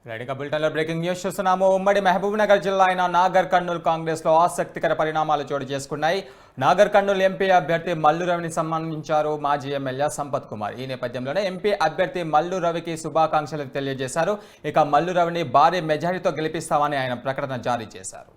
రెడీగా బులెటిన్లో breaking news చూస్తున్నాము. ఉమ్మడి మహబూబ్నగర్ జిల్లా అయిన నాగర్ కర్నూల్ కాంగ్రెస్లో ఆసక్తికర పరిణామాలు చోటు చేసుకున్నాయి. నాగర్ కర్నూల్ ఎంపీ అభ్యర్థి మల్లు రవిని సన్మానించారు మాజీ ఎమ్మెల్యే సంపత్ కుమార్. ఈ నేపథ్యంలోనే ఎంపీ అభ్యర్థి మల్లు రవికి శుభాకాంక్షలు తెలియజేశారు. ఇక మల్లు రవిని భారీ మెజారిటీతో గెలిపిస్తామని ఆయన ప్రకటన జారీ చేశారు.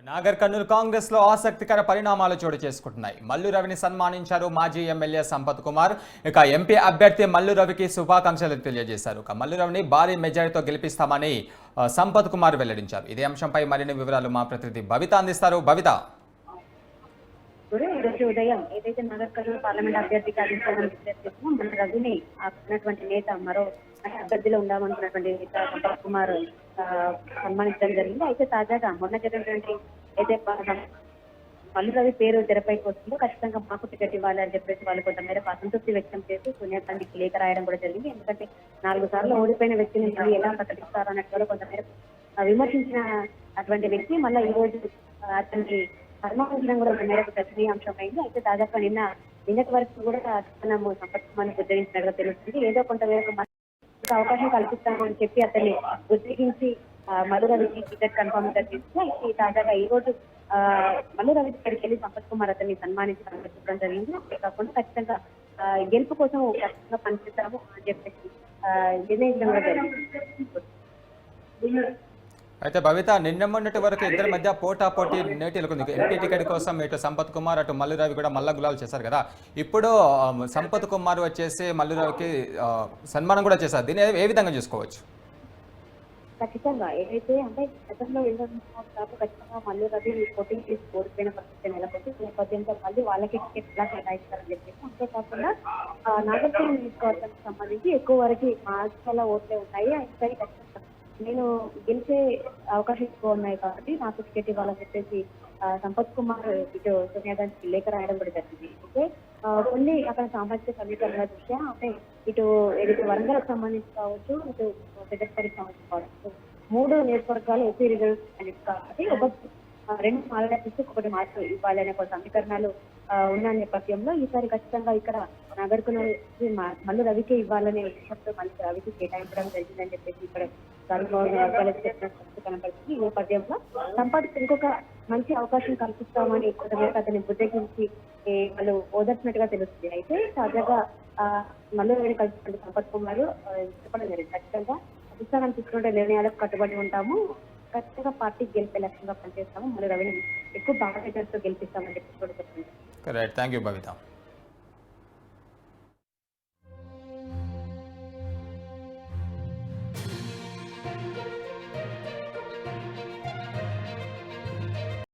నాగర్ కర్నూల్ కాంగ్రెస్ లో ఆసక్తికర పరిణామాలు చోటు చేసుకుంటున్నాయి. మల్లు రవిని సన్మానించారు మాజీ ఎమ్మెల్యే సంపత్ కుమార్. ఇక ఎంపీ అభ్యర్థి మల్లు రవికి శుభాకాంక్షలు తెలియజేశారు. ఇక మల్లు రవిని భారీ మెజారిటీతో గెలిపిస్తామని సంపత్ కుమార్ వెల్లడించారు. ఇదే అంశంపై మరిన్ని వివరాలు మా ప్రతినిధి భవిత అందిస్తారు. భవిత, ఈరోజు ఉదయం ఏదైతే నగర్ కర్నూలు పార్లమెంట్ అభ్యర్థిగా మన రవిని ఉన్నటువంటి నేత మరో అభ్యర్థిలో ఉండాలనుకున్నటువంటి నేత సంపత్ కుమార్ సన్మానించడం జరిగింది. అయితే తాజాగా మొన్న జరిగినటువంటి అయితే మల్లు రవి పేరు తెరపైకి వస్తుందో ఖచ్చితంగా మాకు టికెట్ ఇవ్వాలి అని చెప్పేసి వాళ్ళు కొంతమేరకు అసంతృప్తి వ్యక్తం చేసి సోనియా గాంధీకి లేఖ రాయడం కూడా జరిగింది. ఎందుకంటే 4 సార్లు ఓడిపోయిన వ్యక్తిని మళ్ళీ ఎలా ప్రకటిస్తారు అన్నట్టు కొంతమేరకు విమర్శించిన అటువంటి వ్యక్తి మళ్ళీ ఈ రోజు అతనికి సన్మానించడం కూడా ఒక మేరకు చర్చనీయాంశమైంది. అయితే దాదాపు నిన్నటి వరకు కూడా సంపత్ కుమార్ని ఉద్ధరించినట్టుగా తెలుస్తుంది. ఏదో కొంతమేరకు అవకాశం కల్పిస్తామని చెప్పి అతన్ని ఉద్రేకించి మల్లు రవికి టికెట్ కన్ఫర్మ్ చేస్తే అయితే తాజాగా ఈ రోజు మల్లు రవి ఇక్కడికి వెళ్ళి సంపత్ కుమార్ అతన్ని సన్మానించడం చెప్పడం జరిగింది. అంతేకాకుండా ఖచ్చితంగా గెలుపు కోసం ఖచ్చితంగా పనిచేస్తాము అని చెప్పేసి నిర్ణయించడం కూడా జరిగింది. అయితే భవిత, నిన్న మొన్నటి వరకు ఇద్దరి మధ్య పోటాపోటీ నెలకొంది. ఎంపీ టికెట్ కోసం ఇటు సంపత్ కుమార్ అటు మల్లు రవి కూడా మల్ల గులాలు చేశారు కదా. ఇప్పుడు సంపత్ కుమార్ వచ్చేసి మల్లు రవికి సన్మానం కూడా చేశారు. దీన్ని ఏ విధంగా చూసుకోవచ్చు? ఖచ్చితంగా ఏదైతే అంటే గతంలో 2 ఖచ్చితంగా మల్లు రవి పోటీ చేసి ఓడిపోయిన పరిస్థితి నెలకొంది. నేపథ్యంలో మళ్ళీ వాళ్ళకి టికెట్ ఎలా కేటాయిస్తారని చెప్పేసి, అంతేకాకుండా నాగర్ కర్నూల్ నియోజకవర్గానికి సంబంధించి ఎక్కువ వరకు మార్చాల ఓట్లే ఉన్నాయి. అయితే ఖచ్చితంగా నేను గెలిచే అవకాశం ఎక్కువ ఉన్నాయి కాబట్టి నాకు టికెట్ ఇవ్వాలని చెప్పేసి సంపత్ కుమార్ ఇటు సోనియా గాంధీకి లేఖ రాయడం కూడా జరిగింది. అయితే కొన్ని అక్కడ సామాజిక సమీకరణల దృష్ట్యా అంటే ఇటు ఏదైతే వరంగల్కి సంబంధించి కావచ్చు, ఇటు పెద్దపల్లికి సంబంధించి కావచ్చు, 3 నియోజకవర్గాలు ఎస్సీ రిజర్వ్ అనేది కాబట్టి 2 మాలయాలు ఒకటి మార్పు ఇవ్వాలి అనే కొన్ని సమీకరణాలు ఉన్న నేపథ్యంలో ఈసారి ఖచ్చితంగా ఇక్కడ నాగర్ కర్నూల్ మల్లు రవికి ఇవ్వాలనే విషయంతో మళ్ళీ రవికి కేటాయించడం జరిగిందని చెప్పేసి ఇక్కడ కనపడుతుంది. ఈ నేపథ్యంలో సంపత్ ఇంకొక మంచి అవకాశం కల్పిస్తామని కొంతమేరకు అతన్ని బుద్ధగించి వాళ్ళు ఓదర్చినట్టుగా తెలుస్తుంది. అయితే తాజాగా మల్లు రవిని కలిసి సంపత్ కుమార్ చెప్పడం జరిగింది. ఖచ్చితంగా అధిష్టానం తీసుకుంటే నిర్ణయాలకు కట్టుబడి ఉంటాము, ఖచ్చితంగా పార్టీ గెలిపే లక్ష్యంగా పనిచేస్తాము, మల్లు రవిని ఎక్కువ బాగా గెలిపిస్తామని చెప్పి కూడా చెప్తుంది. Thank you Bhavitha.